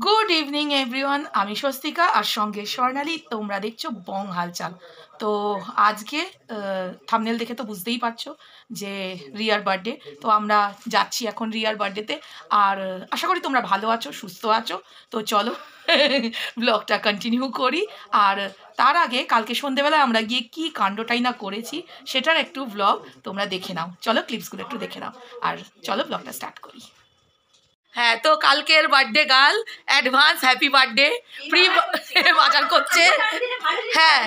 Good evening everyone, আমি স্বস্তিকা আর সঙ্গে স্বর্ণালী। তোমরা দেখছো বং হালচাল। তো আজকে থাম্বনেল দেখে তো বুঝতেই পারছো যে রিয়ার বার্থডে। তো আমরা যাচ্ছি এখন রিয়ার বার্থডেতে। আর আশা করি তোমরা ভালো আছো, সুস্থ আছো। তো চলো ব্লগটা কন্টিনিউ করি। আর তার আগে কালকে সন্ধেবেলায় আমরা গিয়ে কী কাণ্ডটাই না করেছি সেটার একটু ব্লগ তোমরা দেখে নাও। চলো ক্লিপসগুলো একটু দেখে নাও আর চলো ব্লগটা স্টার্ট করি। হ্যাঁ, তো কালকের birthday girl advance happy birthday pre বাজার করছে। হ্যাঁ,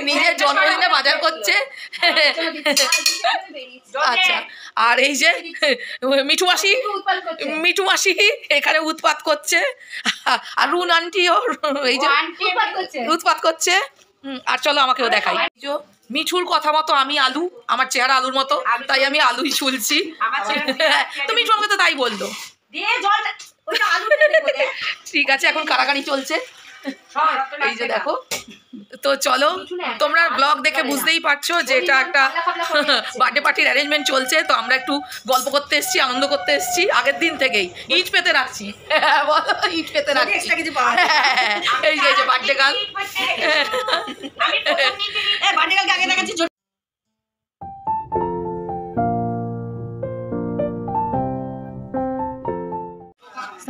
নিজের জন্মদিনে বাজার করছে। আচ্ছা, আর এই যে মিঠু মাসি এখানে উৎপাত করছে। আর রুন আন্টিও এই যে উৎপাত করছে। আর চলো আমাকেও দেখাই। মিঠুর কথা মতো আমি আলু, আমার চেহারা আলুর মতো, তাই আমি আলুই শুলছি। তো মিঠু আমাকে তো তাই বললো। ঠিক আছে, এখন কারাকারি চলছে এই যে দেখো। তো চলো, তোমরা ব্লগ দেখে বুঝতেই পারছো যে এটা একটা বার্থডে পার্টির অ্যারেঞ্জমেন্ট চলছে। তো আমরা একটু গল্প করতে এসেছি, আনন্দ করতে এসেছি আগের দিন থেকেই। ইট পেতে রাখছি, বলো ইট পেতে রাখছি। এই যে বার্থডে গার্ল।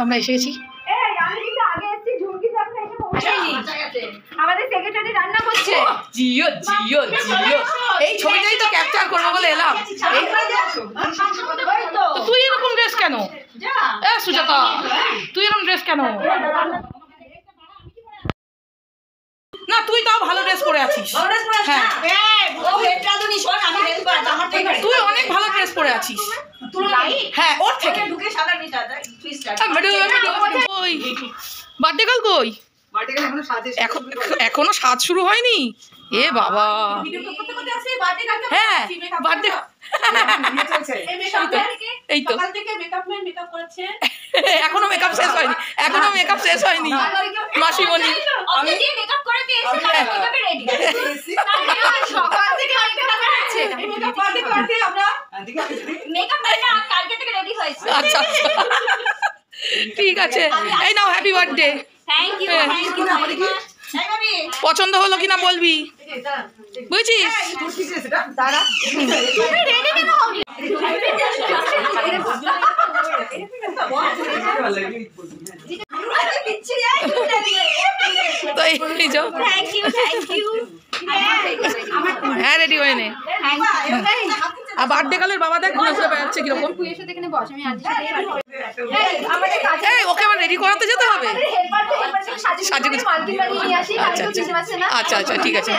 আমরা এসে গেছি। আমাদের সেক্রেটারি রান্না করছে। জিও জিও জিও, এই ছবিটাই তো ক্যাপচার করবো বলে এলাম। তুই এরকম ড্রেস কেন? সুজাতা, তুই এরকম ড্রেস কেন? না, তুই তাও ভালো ড্রেস পরে আছিস। হ্যাঁ, তুই অনেক ভালো ড্রেস পরে আছিস। হ্যাঁ, ওর থেকে বার্থডে গার্ল কই? এখনো সাজ শুরু হয়নি? এ বাবা, হ্যাঁ বার্থডে এই তো এখনো মেকআপ শেষ হয়নি, এখনো মেকআপ শেষ হয়নি মাসিমণি। আচ্ছা ঠিক আছে, এই নাও হ্যাপি বার্থডে। পছন্দ হলো কিনা বলবি, বুঝছিস? হ্যাঁ, রেডি হয়ে নে। আর বার্থডে গার্লের বাবা দেখ ঘুরে ঘুরে বেড়াচ্ছে কিরকম। ওকে আবার রেডি করাতে যেতে হবে। আচ্ছা আচ্ছা, ঠিক আছে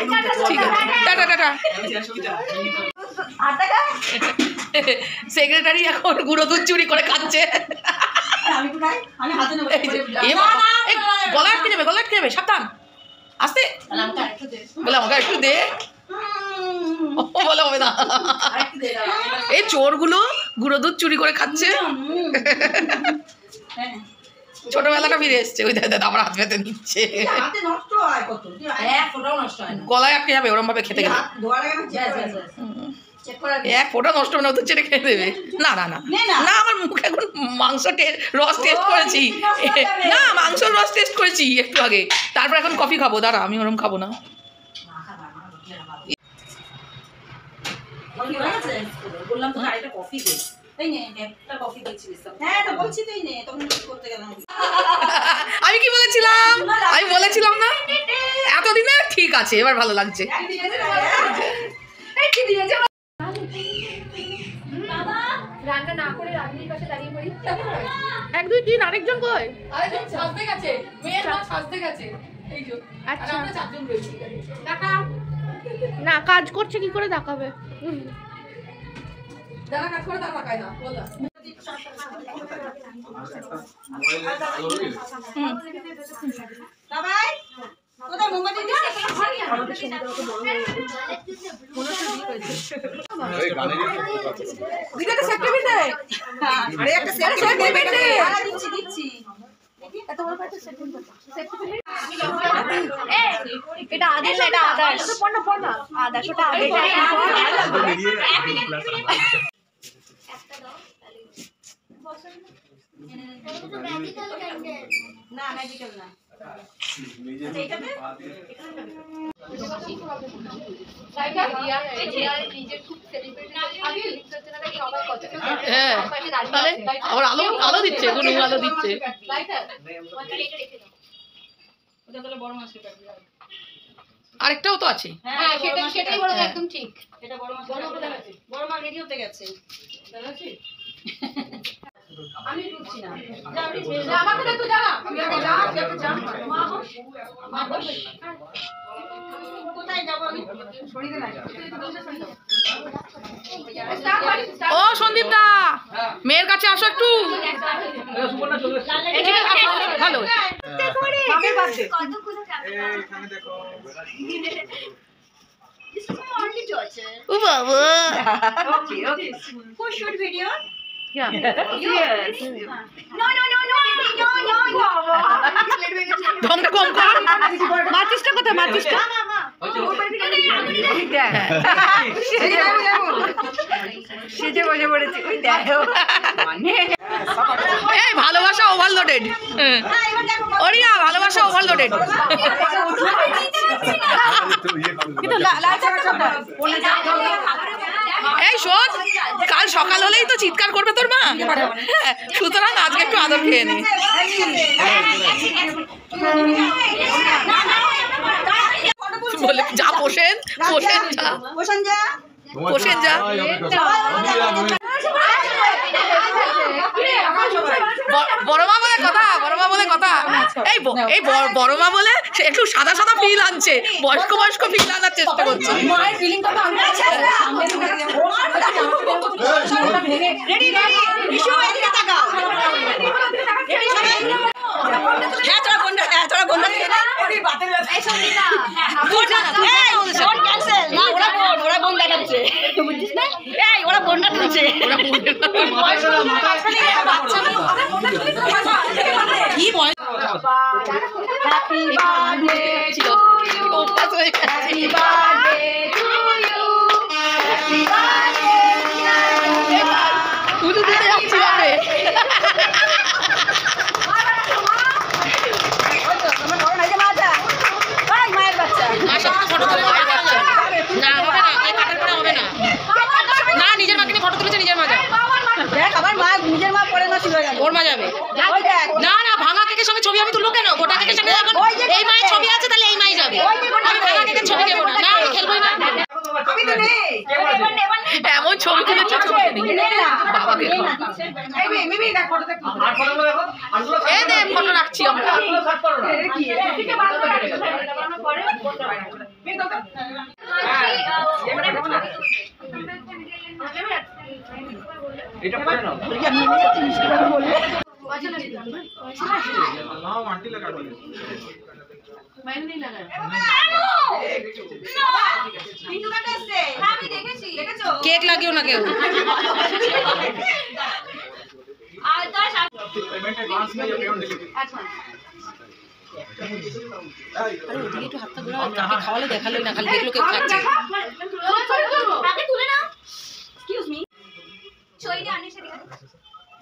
ঠিক আছে, টাটা টাটা। সেক্রেটারি এখন গুঁড়ো দুধ চুরি করে খাচ্ছে। গলা আটকে যাবে, গলা আটকে যাবে, সাবধান, আস্তে। বলে আমাকে একটু দে, বলে হবে না। এই চোরগুলো গুঁড়ো দুধ চুরি করে খাচ্ছে। ছোটবেলাটা ফিরে এসছে। ওই দাদা আমার হাত পেতে নিচ্ছে, গলায় আটকে যাবে ওরম ভাবে খেতে গেলে। এক ফোঁটা নষ্ট হবে না, ওদের চেটে খেয়ে দেবে। না না না না, আমার মুখে এখন মাংস রস টেস্ট করেছি। না, মাংসর রস টেস্ট করেছি একটু আগে, তারপর এখন কফি খাবো। দাঁড়া, আমি ওরম খাবো না। আমি কি বলেছিলাম? আমি বলেছিলাম না এতদিনে? ঠিক আছে, এবার ভালো লাগছে। 1 2 3 আরেকজন কই? আরেকজন সাজতে গেছে, মেয়ের মা সাজতে গেছে। এই যে আচ্ছা, আমরা 4 জন রয়েছি। দেখা না, কাজ করছে কি করে দেখাবে? যারা কাজ করে তারা তাকায় না, বল না। বাবাই কোথায় মোমবাতি দিছিস? আরে গানে দিকে একটা সার্টিফিকেট দে। আরে একটা সার্টিফিকেট দে। দিচ্ছি এত বড় একটা সার্টিফিকেট। এটা আদেশ, এটা আদেশ। পড় না আদেশ, ওটা আদেশ। একটা দাও। আলো দিচ্ছে, আলো দিচ্ছে। আরেকটাও তো আছে। সেটাই বড়, একদম ঠিক। এটা বড় মা রেডি হতে গেছে। আমি ঢুকছি না। আমাকে একটু জানা, মা বস। কোথায় যাব আমি? ও সন্দীপ দা, মেয়ের কাছে আসো একটু। ভালো ও বাবা, Who shoot video? Yeah. Yes. No, ঢংটা কম কর। মাচিসটা কোথায়? মাচিসটা সেজে বসে পড়েছে। ওই দেখো এই ভালোবাসা ওভারলোডেড। ওরিয়া ভালোবাসা ওভারলোডেড। এই শোন, কাল সকাল হলেই তো চিৎকার করবে তোর মা, সুতরাং আজকে একটু আদর খেয়ে নি। বলে যা পোষেন যা বড় মা বলে কথা। এই বড় মা বলে একটু সাদা ফিল আনছে, বয়স্ক ফিল আনার চেষ্টা করছে। ওর মা যাবে না, ভাঙা কেকের সঙ্গে ছবি আমি তুলবো কেন? গোটা কেকের সঙ্গে এখন এই মায়ের ছবি আছে, তাহলে এই মাই যাবে। আমি ভাঙা কেকের ছবি দেবো না, আমি খেলবোই না। এমন ছবি তুলেছে, বাবাকে ফটো রাখছি আমরা। এটা পড়ে নাও। নাও আন্টি লাগা বলে। मैंने नहीं लगाया। বিন্দু কাটে আসছে। হ্যাঁ আমি দেখেছি। দেখেছো? কেক লাগিও না কেউ। আর তার पेमेंट एडवांस में या पेमेंट डिलीवरी। আচ্ছা। আরে ওদিকে একটু হাতটা ঘোরাও, তাকে খাওয়ালে দেখালোই না, খালি দেখলো কেউ খাচ্ছে। আগে তুলে নাও। Excuse me. চইলে আনি সেদিকে।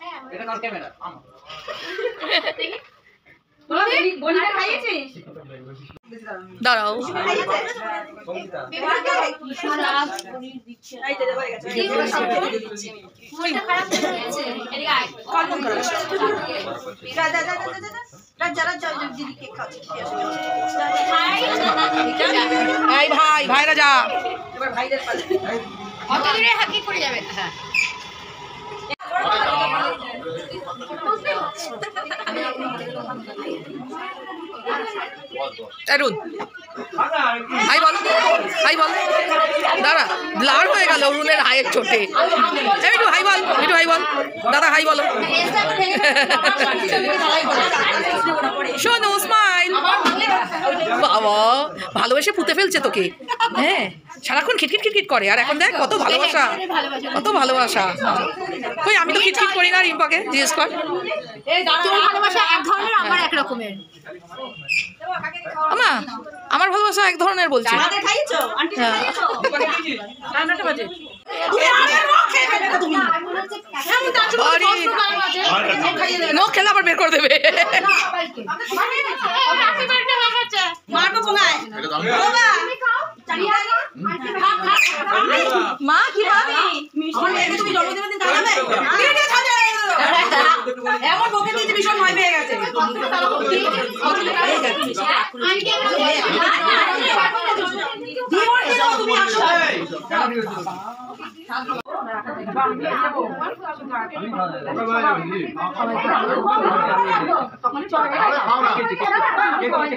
হ্যাঁ এটা কার ক্যামেরা? আম। দেখি। বনিটা খাইয়েছিস? দাঁড়াও। সঙ্গীতা। খারাপ পনির দিচ্ছে। এই যে যাবে গেছে। মনটা খারাপ হয়ে গেছে। এদিকে আয়। কল ফোন করো। যা দিদি কেক খাচ্ছে। এই ভাইরা যা। এবার ভাইদের পাশে। অত দূরে হাকি করে যাবে। হ্যাঁ অরুণ হাই বল, দাঁড়া ব্লার হয়ে গেল অরুণের হাইয়ের চোটে। একটু হাই বল, দাদা হাই বলো। শোনো স্মাইল। বাবা ভালোবেসে পুঁতে ফেলছে তোকে। হ্যাঁ সারাক্ষণ খিটখিট করে, আর এখন দেখ কত ভালোবাসা। কই আমি তো খিটখিট করি না রিম্পাকে, জিজ্ঞেস কর। তোর ভালোবাসা এক ধরনের, আমার এক রকমের। আমা আমার ভালোবাসা এক ধরনের বলছে। আমাদের খাইয়েছো? আন্টি খাইয়েছো? রান্নাটা বাজে। নখ খেলে আবার বের করে দেবে।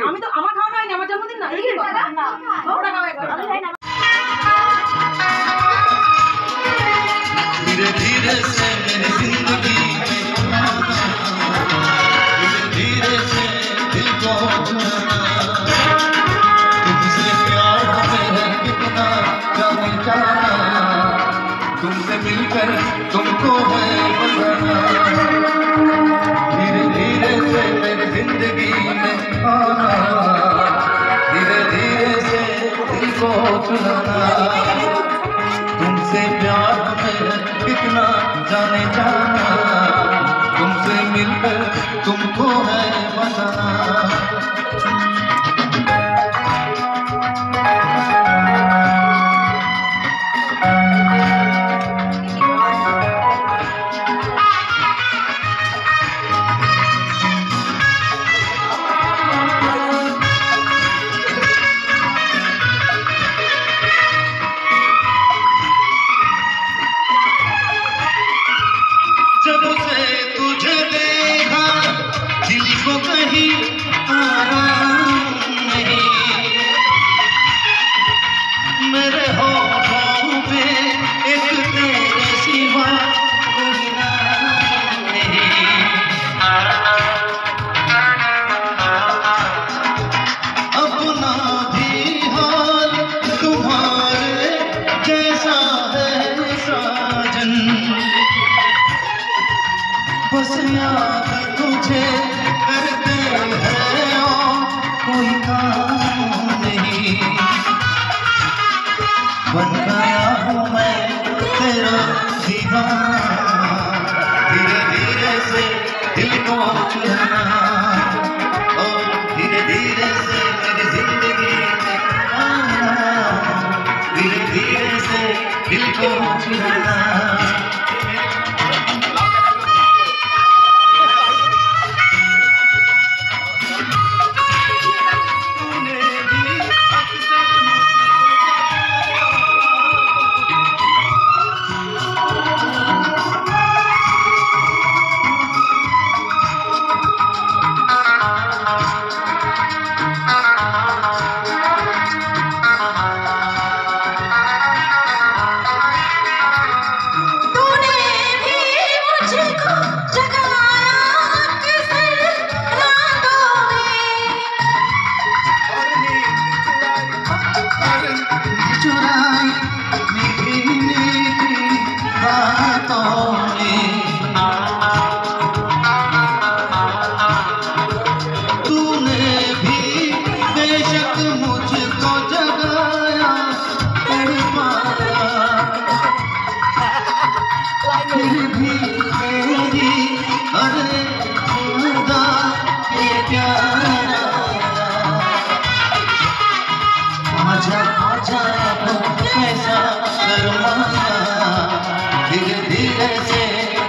আমি তো আমার খাওয়া হয়নি, আমার জন্মদিন না। धीरे धीरे से मेरी जिंदगी धीरे धीरे से दिल को चुराना तुमसे प्यार हमें है कितना जाने जाना तुमसे मिलकर तुमको है बताना धीरे धीरे से मेरी जिंदगी में आना धीरे धीरे से दिल को चुराना तुमसे प्यार हमें कितना जाने जाना तुमसे मिलकर तुमको है बताना जब से तुझे देखा दिल को कहीं आराम नहीं मेरे होठों पे एक तेरे सिवा कोई नाम नहीं अपना भी हाल तुम्हारे जैसा है साजन बस याद तुझे करते हैं और कोई काम नहीं बन गया हूँ मैं तेरा दीवाना धीरे धीरे से दिल को चुराना और धीरे धीरे से मेरी जिंदगी में आना धीरे धीरे से दिल को चुराना चुराई मीठी मीठी बातों में तूने भी बेशक मुझको जगाया तड़पाया फिर भी मेरी अरे खुदा के प्यार आजा आजा कैसा शर्माया धीरे धीरे से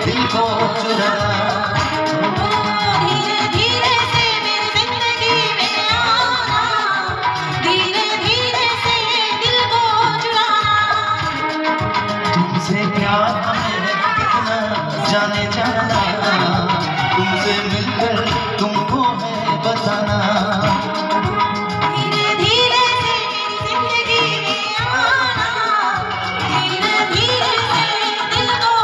दिल को चुराना धीरे धीरे से मेरी जिंदगी में आना धीरे धीरे से दिल को चुराना तुमसे प्यार हमें कितना जाने जाना तुमसे मिलकर तुमको है बताना धीरे धीरे से मेरी जिंदगी में आना धीरे धीरे से दिल को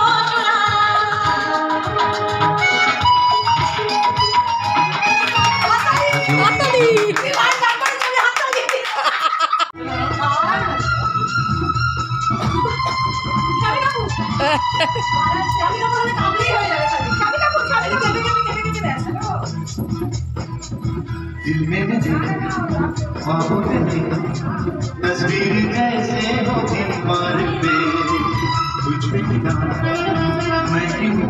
दिल में ख्वाबों में तस्वीर कैसे हो दीवार पे कुछ भी ना मैं क्यों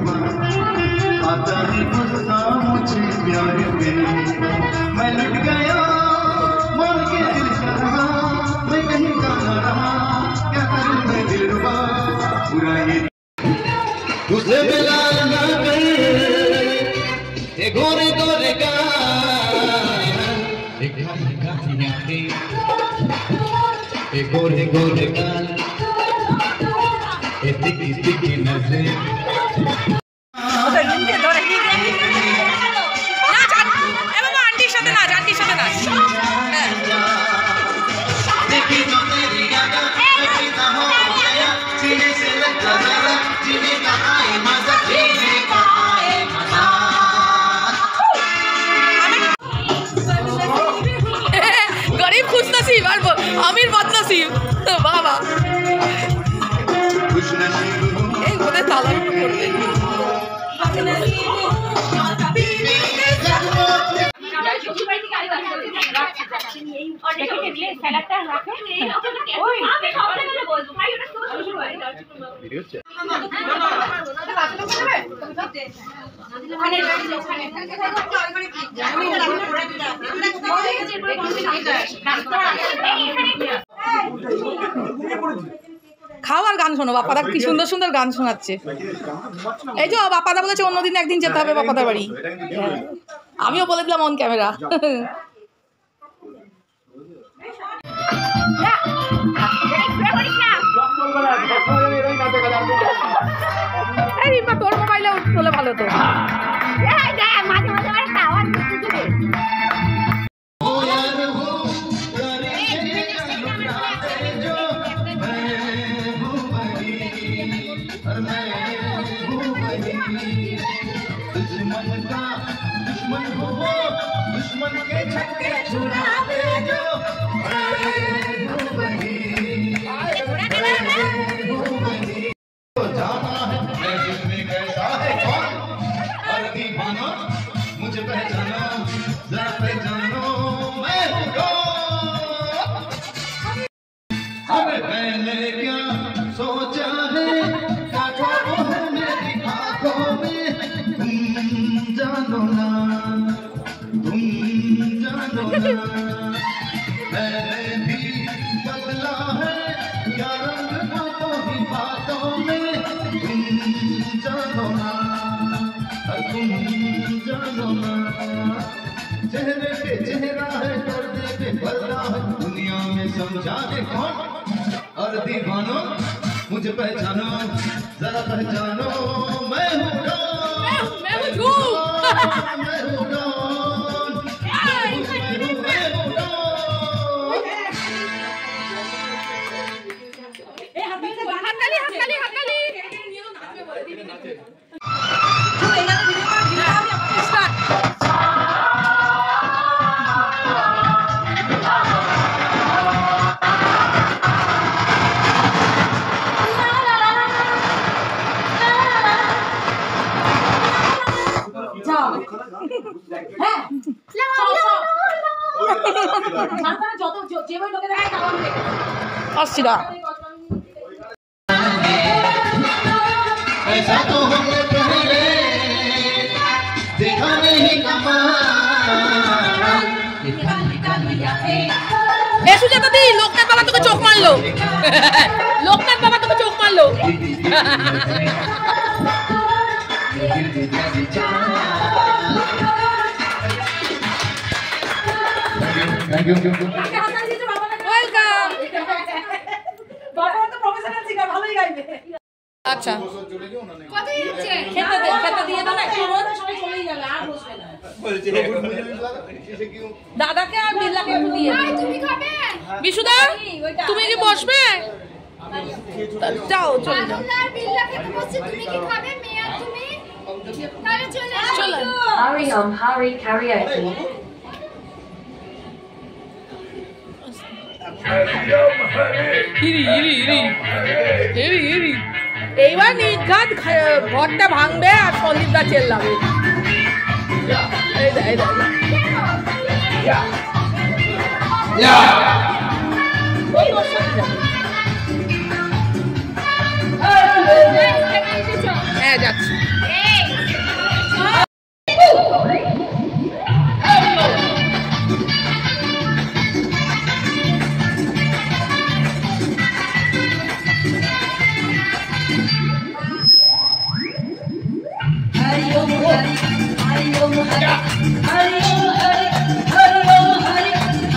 आता है गुस्सा मुझे प्यार पे मैं लुट गया मान के दिल रहा मैं कहीं का ना रहा क्या करूं मैं दिलरुबा पूरा ये उसे मिला ना कर ये गोरे गोरे का आंखें ए गोरे गोरे गाल ए तिकी तिकी नजर আন্টির সাথে নাচ, আন্টির সাথে নাচ। देखी तो तेरी यादा कभी ना हो गया सीने से लगा जरा जीने का आए मजा जीने का आए मजा गरीब खुश नसीब और अमीर बदनसीब। बाबा खुश नसीब हूँ এই ওদের তালার উপর করতে খাও আর গান শোনো। বাপাদা কি সুন্দর সুন্দর গান শোনাচ্ছে। এই যে বাপাদা বলেছে অন্যদিন একদিন যেতে হবে বাপাদার বাড়ি। আমিও বলে দিলাম অন ক্যামেরা। তোর মোবাইলে উঠলে ভালো তো। दुश्मन हो वो दुश्मन के छक्के छुड़ाते जो जाना है मैं जिसमें कैसा है कौन और दीवाना मुझे पहचानो जरा पहचानो मैं हूँ कौन हमें मैंने क्या सोचा है आंखों में मेरी आंखों में जानो ना तुम जानो ना मैंने भी बदला है क्या रंग बातों ही बातों में तुम जानो ना तुम जानो ना चेहरे पे चेहरा है पर्दे पे पर्दा है दुनिया में समझा दे कौन और दीवानो मुझे पहचानो जरा पहचानो मैं हूँ ऐसा तो हमने पहले देखा नहीं সুজাতা দি লোকনাথ বাবা তোকে চোখ মারলো। লোকনাথ বাবা তোকে চোখ মারলো। थैंक यू আচ্ছা খেতে দে, খেতে দিয়ে দাও না একটু। দাদাকে আর বিল্লাকে একটু দিয়ে বিশুদা তুমি কি বসবে? যাও চলে যাও। চলো Hurry on Hurry Karaoke. এইবার নির্ঘাত ঘরটা ভাঙবে আর সন্দীপদা চেল্লাবে। হ্যাঁ যাচ্ছি।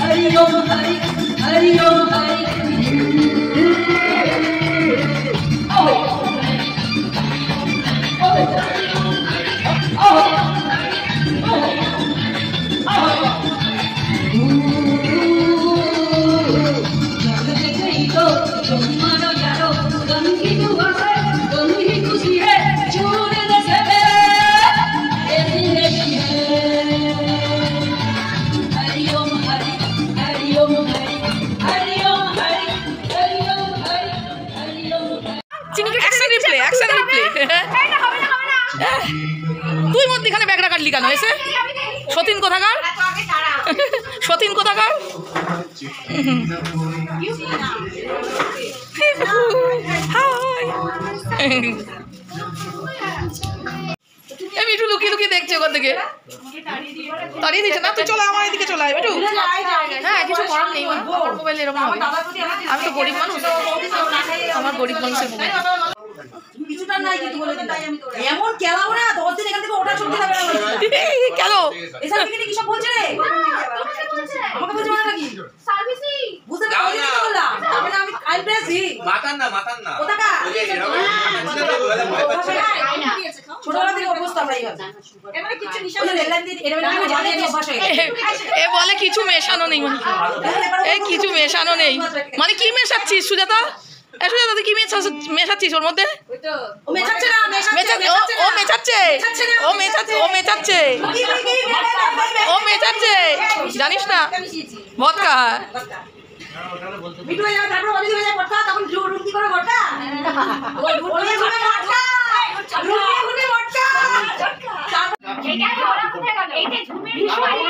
Hare Om Hare সতীন কোথাকার? মিঠু লুকিয়ে লুকিয়ে দেখছে ওখান থেকে, তাড়িয়ে দিচ্ছে না। তুই চলে আমার এদিকে চলে আয় মিঠু। হ্যাঁ কিছু করার নেই, আমার মোবাইল এরকম হবে। আমি তো গরিব মানুষ, আমার গরিব মানুষের মোবাইল। কিছুটা নাই কিন্তু বলে দিলাম এমন কেলাও না 10 দিন এখান থেকে ওটা শুনতে হবে না কেন এসব কি সব বলছে রে আমাকে বলছে না নাকি সার্ভিসিং বুঝতে পারছি না বললাম তবে আমি আই প্রেসি মাতান না ওটাকা ছোটবেলা থেকে অবস্থা আমরা এইভাবে এবারে কিছু নিশা নেই লেনদেন দিয়ে এবারে আমি জানি যে অভ্যাস হয়ে গেছে এ বলে কিছু মেশানো নেই, মানে এই কিছু মেশানো নেই মানে কি মেশাচ্ছিস সুজাতা? সুজাতা তুই কি মেশাচ্ছিস ওর মধ্যে? ও মেছাচ্ছে না ও মেছাচ্ছে জানিস না ভদকা মিঠু এর তারপর বলি দিবে ভদকা তখন রুটি করে ভদকা ওই রুটি করে ভদকা রুটি করে ভদকা এইটা কি ওরা কোথায় গেল এইটা ঝুমের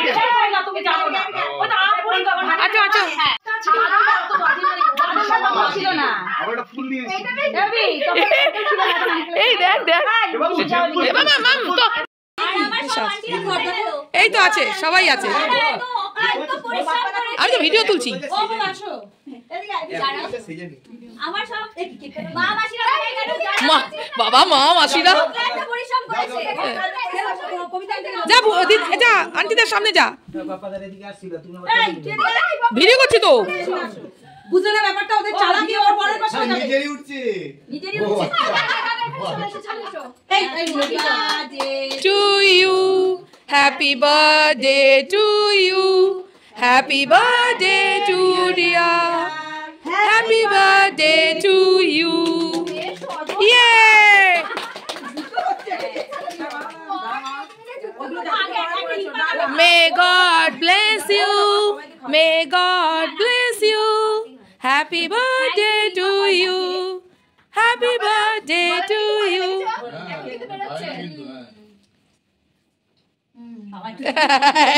বিষয় না তুমি জানো না ওই তো আম পড়ি গেল আচ্ছা আচ্ছা ছিল না আবার ফুল নিয়ে এই দেখ এই তো আছে, সবাই আছে। আমি তো ভিডিও তুলছি। বাবা মা মাসিরা যা যা আন্টিদের সামনে যা, ভিডিও করছি তো। বুঝলে না ব্যাপারটা ওদের চালাকি ওর পরের পাশে যাবে নিজেরই উঠছে To you, happy birthday to you, happy birthday to dear, happy birthday to you. Yay! May God bless you, may God bless you, happy birthday to you, happy birthday to you.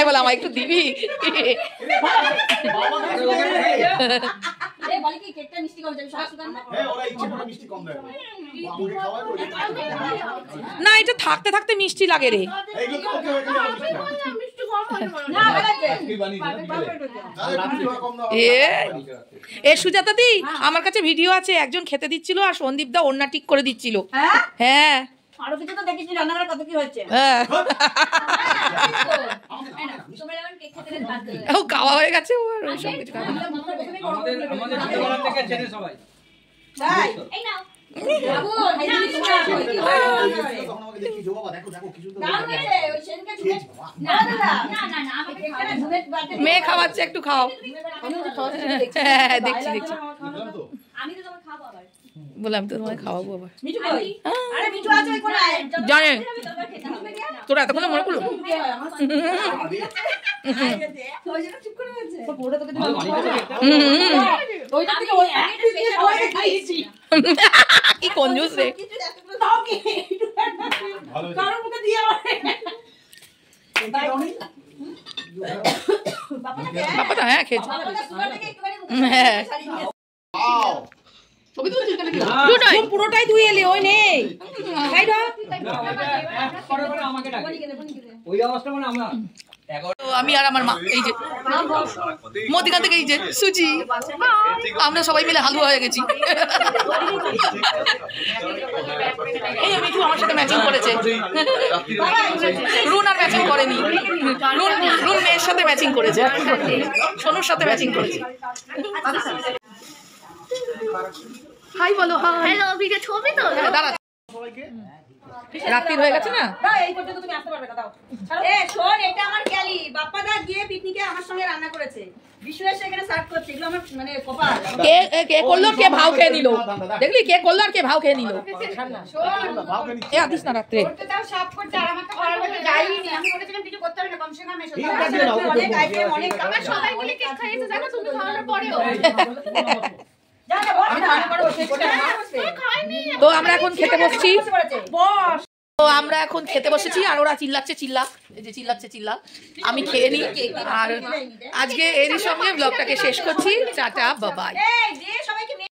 বলে আমায় একটু দিবি? না এটা থাকতে থাকতে মিষ্টি লাগে রে। এ সুজাতা দি আমার কাছে ভিডিও আছে, একজন খেতে দিচ্ছিল আর সন্দীপ দা ওন্না ঠিক করে দিচ্ছিল। হ্যাঁ আরো কিছু তো দেখিস রান্নাঘরে কত কি হচ্ছে হ্যাঁ ও খাওয়া হয়ে গেছে ওর সব কিছু খাওয়া। আমাদের ছোটবেলা থেকে চেনে সবাই। তাই এই নাও বাবু হাইজিনিক তখন আমাকে দেখি জো বাবা দেখো কিছু তো দাও মেরে ওই সেনকে ঝুমে না আমি এখানে ঝুমে বাড়তে মেয়ে খাওয়াচ্ছে, একটু খাও। আমি তো খাওয়াচ্ছি দেখছি হ্যাঁ দেখছি আমি তো তোমাকে খাবো আবার বললাম তো তোমায় খাওয়াবো আবার। মিঠু কই আরে মিঠু আছে ওই কোনায় জানে তোরা এতক্ষণ মনে করলো ওই জন্য চুপ করে বলছে তো পুরো তোকে ওইটা থেকে ওই এক পিস দিয়ে সবাইকে খাইয়েছি কি কনজুস রে। তাও কি কারো মুখে দিয়ে আমারে বাবাটা হ্যাঁ খেয়েছি। বাবাটা সুগার থেকে একটুখানি হ্যাঁ পুরোটাই ধুয়ে এলি ওই নেই খাই দাও। আমাকে ডাকে ওই অবস্থা মানে আমরা তো আমি আর আমার মা এই যে মধ্যখান থেকে এই যে সুজি আমরা সবাই মিলে হালুয়া হয়ে গেছি। এই মিঠু আমার সাথে ম্যাচিং করেছে, রুন আর ম্যাচিং করেনি, রুন মেয়ের সাথে ম্যাচিং করেছে, সোনুর সাথে ম্যাচিং করেছে। হাই বলো হাই। হ্যালো ভিডিও ছবি তো দাঁড়া রাত্রি হয়ে গেছে না এই পর্যন্ত তুমি আসতে পারবে না দাও এ শোন এটা আমার ক্যালি বাপ্পাদা গিয়ে পিকনিকে আমার সঙ্গে রান্না করেছে বিশু এসে এখানে সার্ভ করছে এগুলো আমার মানে কপাল কে কে করলো কে ভাও খেয়ে নিল দেখলি কে করলো আর কে ভাও খেয়ে নিল এ আদিস না রাত্রে করতে দাও সার্ভ করতে আর আমাকে করার মতো যাইনি আমি বলেছিলাম কিছু করতে হবে না কমসে কম এসে অনেক আইটেম অনেক আমরা সবাই মিলে কেক খাইয়েছে জানো তুমি খাওয়ানোর পরেও জানো আমি রান্না করে বসে খাইনি তো আমরা এখন খেতে বসছি। বস তো আমরা এখন খেতে বসেছি আর ওরা চিল্লাচ্ছে চিল্লা আমি খেয়ে নিই আর আজকে এরই সঙ্গে ব্লগটাকে শেষ করছি টাটা বাবাই।